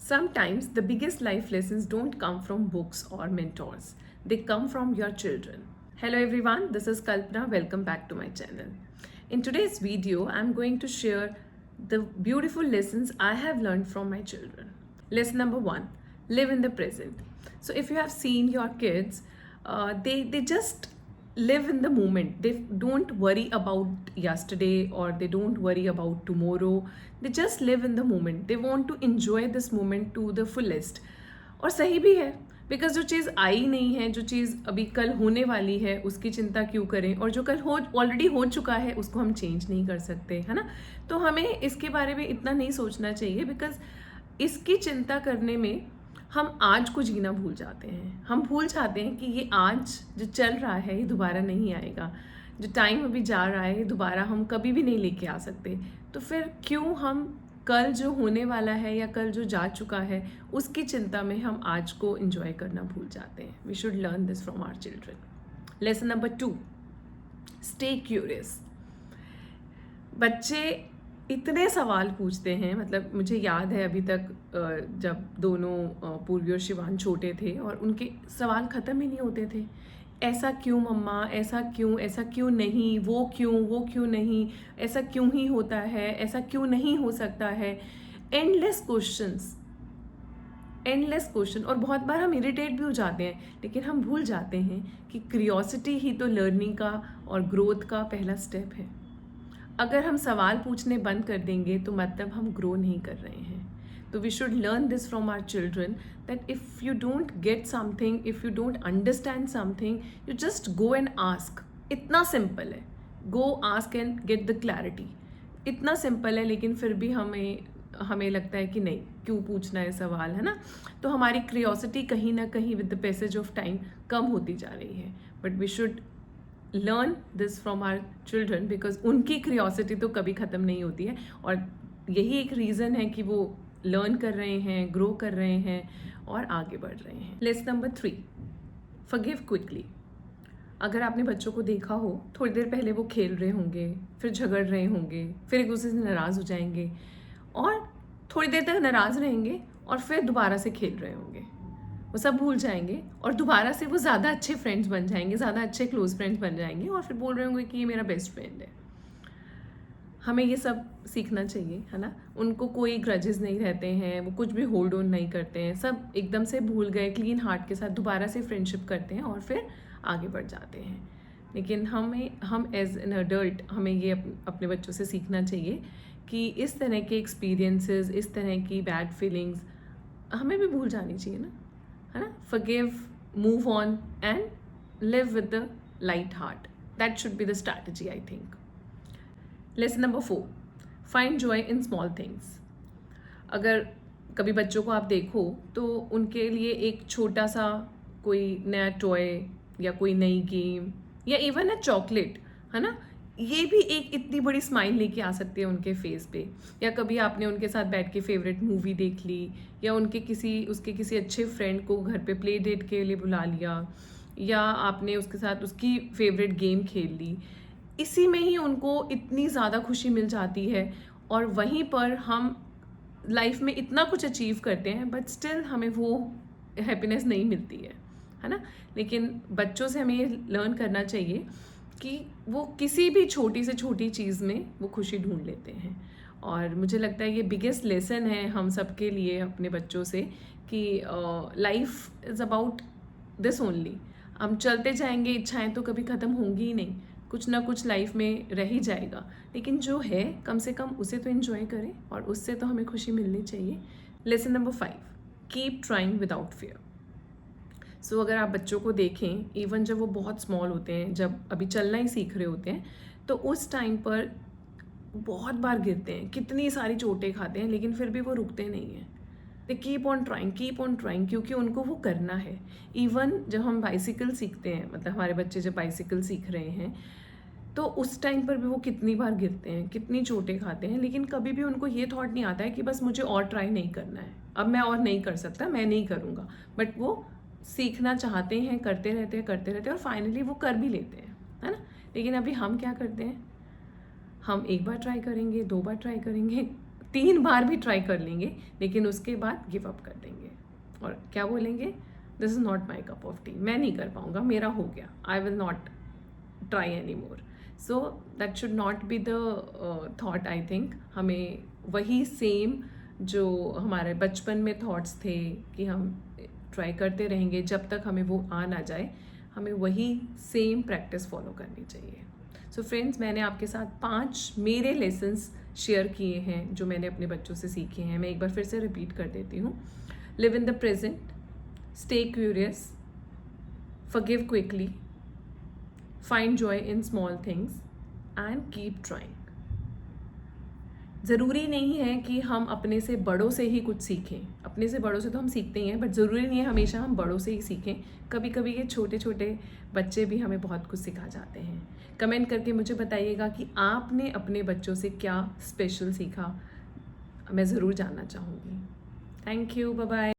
Sometimes the biggest life lessons don't come from books or mentors, they come from your children. Hello everyone, this is Kalpana. Welcome back to my channel. In today's video, I'm going to share the beautiful lessons I have learned from my children. Lesson number one, live in the present. So if you have seen your kids, they just live in the moment. They don't worry about yesterday or they don't worry about tomorrow. They just live in the moment. They want to enjoy this moment to the fullest. और सही भी है, because जो चीज़ आई नहीं है, जो चीज़ अभी कल होने वाली है, उसकी चिंता क्यों करें, और जो कल हो ऑलरेडी हो चुका है उसको हम चेंज नहीं कर सकते, है ना. तो हमें इसके बारे में इतना नहीं सोचना चाहिए, बिकॉज इसकी चिंता करने में हम आज को जीना भूल जाते हैं. हम भूल जाते हैं कि ये आज जो चल रहा है ये दोबारा नहीं आएगा. जो टाइम अभी जा रहा है दोबारा हम कभी भी नहीं लेके आ सकते. तो फिर क्यों हम कल जो होने वाला है या कल जो जा चुका है उसकी चिंता में हम आज को एंजॉय करना भूल जाते हैं. We should learn this from our children. Lesson number 2, stay curious. बच्चे इतने सवाल पूछते हैं, मतलब मुझे याद है अभी तक जब दोनों पूर्वी और शिवान छोटे थे और उनके सवाल ख़त्म ही नहीं होते थे. ऐसा क्यों मम्मा, ऐसा क्यों नहीं, वो क्यों नहीं, ऐसा क्यों ही होता है, ऐसा क्यों नहीं हो सकता है. Endless question. और बहुत बार हम इरिटेट भी हो जाते हैं, लेकिन हम भूल जाते हैं कि क्यूरियोसिटी ही तो लर्निंग का और ग्रोथ का पहला स्टेप है. अगर हम सवाल पूछने बंद कर देंगे तो मतलब हम ग्रो नहीं कर रहे हैं. तो we should learn this from our children that if you don't get something, if you don't understand something, you just go and ask. इतना सिंपल है, go ask and get the clarity. इतना simple है, लेकिन फिर भी हमें लगता है कि नहीं, क्यों पूछना है सवाल, है ना. तो हमारी क्यूरियोसिटी कहीं ना कहीं with the passage of time कम होती जा रही है. But we should learn this from our children, because उनकी क्यूरियोसिटी तो कभी ख़त्म नहीं होती है और यही एक रीज़न है कि वो लर्न कर रहे हैं, ग्रो कर रहे हैं और आगे बढ़ रहे हैं. Lesson number 3, forgive quickly. अगर आपने बच्चों को देखा हो, थोड़ी देर पहले वो खेल रहे होंगे, फिर झगड़ रहे होंगे, फिर एक दूसरे से नाराज़ हो जाएंगे और थोड़ी देर तक नाराज़ रहेंगे और फिर दोबारा से खेल रहे होंगे. वो सब भूल जाएंगे और दोबारा से वो ज़्यादा अच्छे फ्रेंड्स बन जाएंगे, ज़्यादा अच्छे क्लोज फ्रेंड्स बन जाएंगे और फिर बोल रहे होंगे कि ये मेरा बेस्ट फ्रेंड है. हमें ये सब सीखना चाहिए, है ना. उनको कोई ग्रजेस नहीं रहते हैं, वो कुछ भी होल्ड ऑन नहीं करते हैं, सब एकदम से भूल गए, क्लीन हार्ट के साथ दोबारा से फ्रेंडशिप करते हैं और फिर आगे बढ़ जाते हैं. लेकिन हम एज एन अडल्ट हमें ये अपने बच्चों से सीखना चाहिए कि इस तरह के एक्सपीरियंसेस, इस तरह की बैड फीलिंग्स हमें भी भूल जानी चाहिए ना, है ना. Forgive, move on and live with the light heart. That should be the strategy, I think. Lesson number 4, find joy in small things. अगर कभी बच्चों को आप देखो तो उनके लिए एक छोटा सा कोई नया टॉय या कोई नई गेम या इवन अ चॉकलेट, है ना, ये भी एक इतनी बड़ी स्माइल लेके आ सकती है उनके फेस पे. या कभी आपने उनके साथ बैठ के फेवरेट मूवी देख ली, या उसके किसी अच्छे फ्रेंड को घर पे प्ले डेट के लिए बुला लिया, या आपने उसके साथ उसकी फेवरेट गेम खेल ली. इसी में ही उनको इतनी ज़्यादा खुशी मिल जाती है. और वहीं पर हम लाइफ में इतना कुछ अचीव करते हैं बट स्टिल हमें वो हैप्पीनेस नहीं मिलती है ना. लेकिन बच्चों से हमें ये लर्न करना चाहिए कि वो किसी भी छोटी से छोटी चीज़ में वो खुशी ढूंढ लेते हैं. और मुझे लगता है ये बिगेस्ट लेसन है हम सब के लिए अपने बच्चों से कि life is about this only. हम चलते जाएंगे, इच्छाएं तो कभी ख़त्म होंगी ही नहीं, कुछ ना कुछ लाइफ में रह ही जाएगा. लेकिन जो है कम से कम उसे तो एंजॉय करें और उससे तो हमें खुशी मिलनी चाहिए. Lesson number 5, keep trying without fear. So अगर आप बच्चों को देखें, इवन जब वो बहुत स्मॉल होते हैं, जब अभी चलना ही सीख रहे होते हैं, तो उस टाइम पर बहुत बार गिरते हैं, कितनी सारी चोटें खाते हैं, लेकिन फिर भी वो रुकते नहीं हैं. दे कीप ऑन ट्राइंग, क्योंकि उनको वो करना है. इवन जब हम बाइसिकल सीखते हैं, मतलब हमारे बच्चे जब बाइसिकल सीख रहे हैं, तो उस टाइम पर भी वो कितनी बार गिरते हैं, कितनी चोटें खाते हैं, लेकिन कभी भी उनको ये थॉट नहीं आता है कि बस मुझे और ट्राई नहीं करना है, अब मैं और नहीं कर सकता, मैं नहीं करूँगा. बट वो सीखना चाहते हैं, करते रहते हैं और फाइनली वो कर भी लेते हैं, है ना. लेकिन अभी हम क्या करते हैं, हम एक बार ट्राई करेंगे, 2 बार ट्राई करेंगे, 3 बार भी ट्राई कर लेंगे, लेकिन उसके बाद गिव अप कर देंगे और क्या बोलेंगे, this is not my cup of T, मैं नहीं कर पाऊँगा, मेरा हो गया, I will not try any more. So that should not be the thought. I think हमें वही सेम जो हमारे बचपन में थॉट्स थे कि हम ट्राई करते रहेंगे जब तक हमें वो आ ना जाए, हमें वही सेम प्रैक्टिस फॉलो करनी चाहिए. सो फ्रेंड्स, मैंने आपके साथ 5 मेरे लेसन्स शेयर किए हैं जो मैंने अपने बच्चों से सीखे हैं. मैं एक बार फिर से रिपीट कर देती हूँ. Live in the present, stay curious, forgive quickly, find joy in small things and keep trying. ज़रूरी नहीं है कि हम अपने से बड़ों से ही कुछ सीखें. अपने से बड़ों से तो हम सीखते ही हैं, बट ज़रूरी नहीं है हमेशा हम बड़ों से ही सीखें. कभी कभी ये छोटे छोटे बच्चे भी हमें बहुत कुछ सिखा जाते हैं. कमेंट करके मुझे बताइएगा कि आपने अपने बच्चों से क्या स्पेशल सीखा. मैं ज़रूर जानना चाहूँगी. Thank you, bye bye.